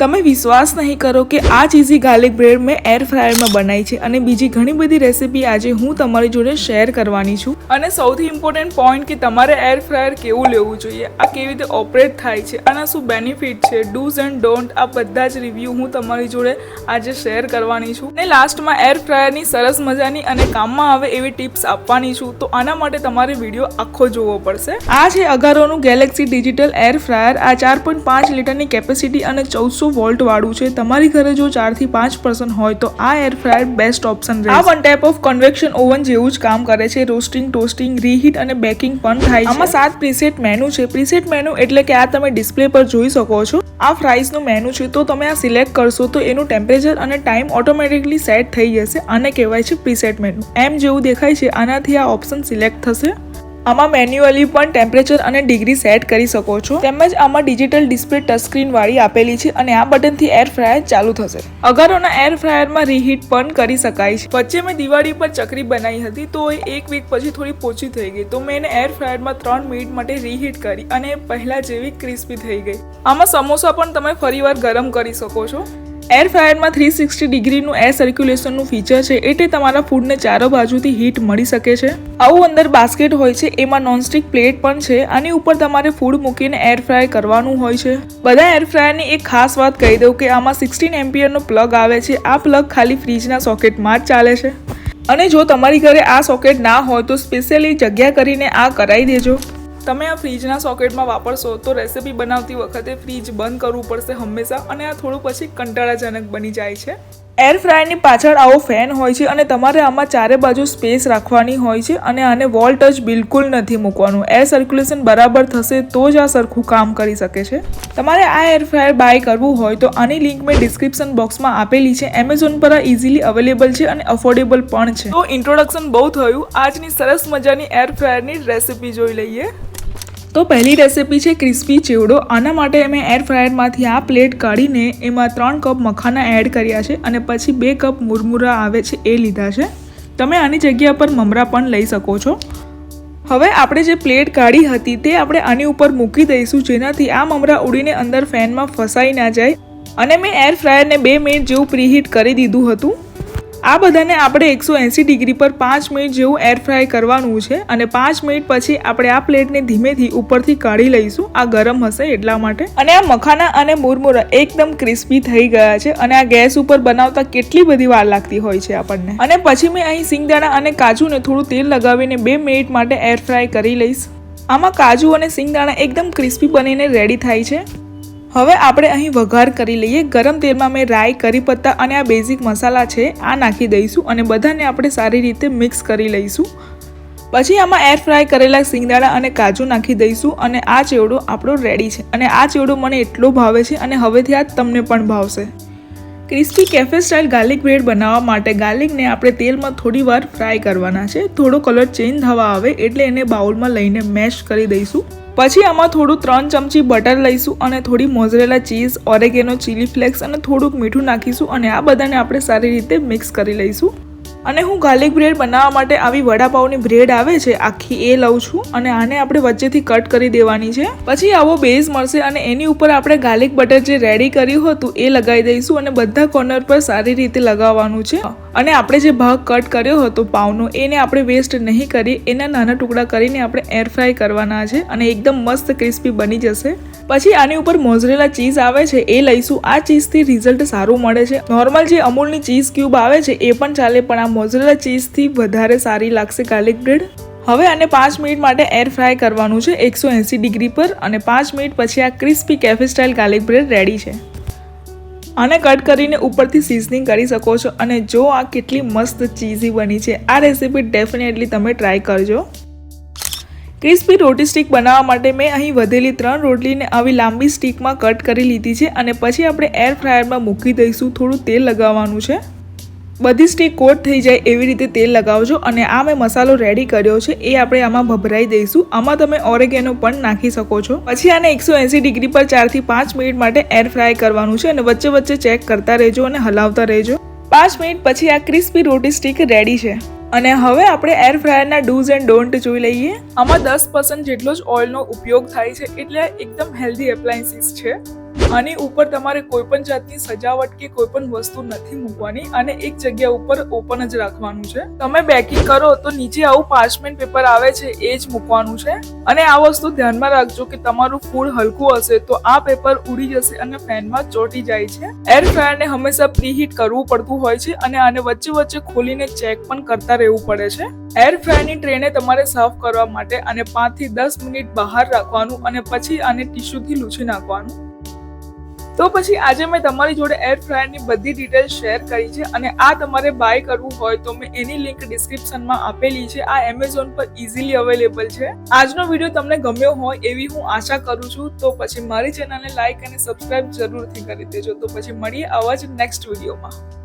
તમે વિશ્વાસ નહીં કરો કે આ ચીઝી ગાર્લિક બ્રેડ મેં એર ફ્રાયરમાં બનાવી છે અને બીજી ઘણી બધી રેસીપી આજે હું તમારી જોડે શેર કરવાની છું. અને સૌથી ઇમ્પોર્ટન્ટ પોઈન્ટ કે તમારે એર ફ્રાયર કેવું લેવું જોઈએ, આ કેવી રીતે ઓપરેટ થાય છે, આના શું બેનિફિટ છે, ડૂઝ એન્ડ ડોન્ટ, આ બધા જ રિવ્યૂ હું તમારી જોડે આજે શેર કરવાની છું. અને લાસ્ટમાં એર ફ્રાયરની સરસ મજાની અને કામમાં આવે એવી ટિપ્સ આપવાની છું. તો આના માટે તમારે વિડીયો આખો જોવો પડશે. આ છે અગારોનું ગેલેક્સી ડિજિટલ એર ફ્રાયર. આ 4.5 લીટરની કેપેસિટી અને 1400 વોલ્ટ વાળું છે. તમારી ઘરે જો 4 થી 5 પર્સન હોય તો આ એર ફ્રાયર બેસ્ટ ઓપ્શન રહેશે. આ one type of convection oven જેવું જ કામ કરે છે. રોસ્ટિંગ, ટોસ્ટિંગ, રીહીટ અને બેકિંગ પણ થાય છે. આમાં 7 પ્રીસેટ મેનુ છે. પ્રીસેટ મેનુ એટલે કે આ તમે ડિસ્પ્લે પર જોઈ શકો છો. આ ફ્રાઈઝનું મેનુ છે. તો તમે આ સિલેક્ટ કરશો તો એનું ટેમ્પરેચર અને ટાઈમ ઓટોમેટિકલી સેટ થઈ જશે. આને કહેવાય છે પ્રીસેટ મેનુ. એમ જેવું દેખાય છે આનાથી આ ઓપ્શન સિલેક્ટ થશે. આમાં મેન્યુઅલી પણ ટેમ્પરેચર અને ડિગ્રી સેટ કરી શકો છો. તેમજ આમાં ડિજિટલ ડિસ્પ્લે ટચ સ્ક્રીન વાળી આપેલી છે અને આ બટનથી એર ફ્રાયર ચાલુ થશે. અગારોના એર ફ્રાયરમાં રીહીટ પણ કરી શકાય છે. વચ્ચે મેં દિવાળી પર ચકરી બનાવી હતી તો એ 1 વીક પછી થોડી પોચી થઈ ગઈ, તો મેં એને એર ફ્રાયરમાં 3 મિનિટ માટે રીહીટ કરી અને પહેલા જેવી ક્રિસ્પી થઈ ગઈ. આમાં સમોસા પણ તમે ફરીવાર ગરમ કરી શકો છો. એર ફ્રાયરમાં 360 ડિગ્રીનું એર સર્ક્યુલેશનનું ફીચર છે, એટલે તમારા ફૂડને ચારો બાજુથી હીટ મળી શકે છે. આવું અંદર બાસ્કેટ હોય છે, એમાં નોનસ્ટિક પ્લેટ પણ છે. આની ઉપર તમારે ફૂડ મૂકીને એર ફ્રાય કરવાનું હોય છે. બધા એર ફ્રાયરની એક ખાસ વાત કહી દઉં કે આમાં 16 એમ્પિયરનો પ્લગ આવે છે. આ પ્લગ ખાલી ફ્રીજના સોકેટમાં જ ચાલે છે. અને જો તમારી ઘરે આ સોકેટ ના હોય તો સ્પેશિયલી જગ્યા કરીને આ કરાવી દેજો. તમે આ ફ્રીજના સોકેટમાં વાપરશો તો રેસીપી બનાવતી વખતે ફ્રીજ બંધ કરવું પડશે હંમેશા, અને આ થોડું પછી કંટાળાજનક બની જાય છે. એર ફ્રાયરની પાછળ આવો ફેન હોય છે અને તમારે આમાં ચારે બાજુ સ્પેસ રાખવાની હોય છે અને આને વોલ ટચ બિલકુલ નથી મૂકવાનું. એર સર્ક્યુલેશન બરાબર થશે તો જ આ સરખું કામ કરી શકે છે. તમારે આ એર ફ્રાયર બાય કરવું હોય તો આની લિંક મેં ડિસ્ક્રિપ્શન બોક્સમાં આપેલી છે. એમેઝોન પર આ ઇઝીલી અવેલેબલ છે અને અફોર્ડેબલ પણ છે. તો ઇન્ટ્રોડક્શન બહુ થયું. આજની સરસ મજાની એર ફ્રાયરની રેસીપી જોઈ લઈએ. તો પહેલી રેસીપી છે ક્રિસ્પી ચેવડો. આના માટે મેં એર ફ્રાયરમાંથી આ પ્લેટ કાઢીને એમાં 3 કપ મખાના એડ કર્યા છે અને પછી 2 કપ મુરમુરા આવે છે એ લીધા છે. તમે આની જગ્યા પર મમરા પણ લઈ શકો છો. હવે આપણે જે પ્લેટ કાઢી હતી તે આપણે આની ઉપર મૂકી દઈશું, જેનાથી આ મમરા ઉડીને અંદર ફેનમાં ફસાઈ ના જાય. અને મેં એર ફ્રાયરને 2 મિનિટ જેવું પ્રીહીટ કરી દીધું હતું. આ બધાને આપણે 180 ડિગ્રી પર 5 મિનિટ જેવું એર ફ્રાય કરવાનું છે અને 5 મિનિટ પછી આપણે આ પ્લેટને ધીમેથી ઉપરથી કાઢી લઈશું. આ ગરમ હશે એટલા માટે. અને આ મખાના અને મુરમુરા એકદમ ક્રિસ્પી થઈ ગયા છે અને આ ગેસ ઉપર બનાવતા કેટલી બધી વાર લાગતી હોય છે આપણને. અને પછી મેં અહીં સિંગદાણા અને કાજુને થોડું તેલ લગાવીને 2 મિનિટ માટે એર ફ્રાય કરી લઈશ. આમાં કાજુ અને સિંગદાણા એકદમ ક્રિસ્પી બનીને રેડી થાય છે. હવે આપણે અહીં વઘાર કરી લઈએ. ગરમ તેલમાં મેં રાઈ, કરી પત્તા અને આ બેઝિક મસાલા છે આ નાખી દઈશું અને બધાને આપણે સારી રીતે મિક્સ કરી લઈશું. પછી આમાં એર ફ્રાય કરેલા સિંગદાણા અને કાજુ નાખી દઈશું અને આ ચેવડો આપણો રેડી છે. અને આ ચેવડો મને એટલો ભાવે છે અને હવેથી આ તમને પણ ભાવશે. Crispy cafe style garlic bread બનાવવા માટે ગાર્લિકને આપણે તેલમાં થોડી વાર ફ્રાય કરવાના છે. થોડો કલર ચેન્જ થવા આવે એટલે એને બાઉલમાં લઈને મેશ કરી દઈશું. પછી આમાં થોડું 3 ચમચી બટર લઈશું અને થોડી મોઝરેલા ચીઝ, ઓરેગેનો, ચીલી ફ્લેક્સ અને થોડુંક મીઠું નાખીશું અને આ બધાને આપણે સારી રીતે મિક્સ કરી લઈશું. અને હું ગાર્લિક બ્રેડ બનાવવા માટે આવી વડાપાવની બ્રેડ આવે છે આખી એ લઉં છું અને આને આપણે વચ્ચેથી કટ કરી દેવાની છે. પછી આવો બેઝ મળશે અને એની ઉપર આપણે ગાર્લિક બટર જે રેડી કર્યું હતું એ લગાવી દઈશું અને બધા કોર્નર પર સારી રીતે લગાવવાનું છે. અને આપણે જે ભાગ કટ કર્યો હતો પાવનો એને આપણે વેસ્ટ નહીં કરીએ, એના નાના ટુકડા કરીને આપણે એર ફ્રાય કરવાના છે અને એકદમ મસ્ત ક્રિસ્પી બની જશે. પછી આની ઉપર મોઝરેલા ચીઝ આવે છે એ લઈશું. આ ચીઝથી રિઝલ્ટ સારું મળે છે. નોર્મલ જે અમૂલની ચીઝ ક્યુબ આવે છે એ પણ ચાલે, પણ આ મોઝરેલા ચીઝથી વધારે સારી લાગશે ગાર્લિક બ્રેડ. હવે આને 5 મિનિટ માટે એર ફ્રાય કરવાનું છે 180 ડિગ્રી પર અને 5 મિનિટ પછી આ crispy cafe style garlic bread ready છે. આને કટ કરીને ઉપરથી સિઝનિંગ કરી શકો છો અને જો આ કેટલી મસ્ત ચીઝી બની છે. આ રેસીપી ડેફિનેટલી તમે ટ્રાય કરજો. ક્રિસ્પી રોટી સ્ટીક બનાવવા માટે મેં અહીં વધેલી 3 રોટલીને આવી લાંબી સ્ટીકમાં કટ કરી લીધી છે અને પછી આપણે એર ફ્રાયરમાં મૂકી દઈશું. થોડું તેલ લગાવવાનું છે. બધી સ્ટીક કોટ થઈ જાય એવી રીતે તેલ લગાવજો. અને આ મેં મસાલો રેડી કર્યો છે એ આપણે આમાં ભભરાઈ દઈશું. આમાં તમે ઓરેગેનો પણ નાખી શકો છો. પછી આને 180 ડિગ્રી પર 4 થી 5 મિનિટ માટે એર ફ્રાય કરવાનું છે અને વચ્ચે વચ્ચે ચેક કરતા રહેજો અને હલાવતા રહેજો. 5 મિનિટ પછી આ ક્રિસ્પી રોટી સ્ટીક રેડી છે. અને હવે આપણે એર ફ્રાયરના ડૂઝ એન્ડ ડોન્ટ જોઈ લઈએ. આમાં 10% જેટલો જ ઓઇલનો ઉપયોગ થાય છે એટલે એકદમ હેલ્ધી એપ્લાયન્સીસ છે. આની ઉપર તમારે કોઈ પણ જાતની સજાવટ કે કોઈ પણ વસ્તુ નથી મૂકવાની અને એક જગ્યા ઉપર ઓપન જ રાખવાનું છે. તમે બેકિંગ કરો તો નીચે આવું પાર્ચમેન્ટ પેપર આવે છે એ જ મૂકવાનું છે. અને આ વસ્તુ ધ્યાનમાં રાખજો કે તમારું ફૂડ હલકું હશે તો આ પેપર ઉડી જશે અને પેનમાં ચોંટી જાય છે. એર ફ્રાયરને હંમેશા પ્રીહીટ કરવું પડતું હોય છે અને આને વચ્ચે વચ્ચે ખોલીને ચેક પણ કરતા રહેવું પડે છે. એર ફ્રાયરની ટ્રેને તમારે સાફ કરવા માટે આને 5 થી 10 મિનિટ બહાર રાખવાનું અને પછી આને ટીશ્યુથી લૂછી નાખવાનું. તો પછી આજે મેં તમારી જોડે એર ફ્રાયરની બધી ડિટેલ શેર કરી છે અને આ તમારે બાય કરવું હોય તો મેં એની લિંક ડિસ્ક્રિપ્શનમાં આપેલી છે. આ એમેઝોન પર ઇઝીલી અવેલેબલ છે. આજનો વિડીયો તમને ગમ્યો હોય એવી હું આશા કરું છું. તો પછી મારી ચેનલને લાઈક અને સબસ્ક્રાઇબ જરૂરથી કરી દેજો. તો પછી મળીએ આવા જ નેક્સ્ટ વિડીયોમાં.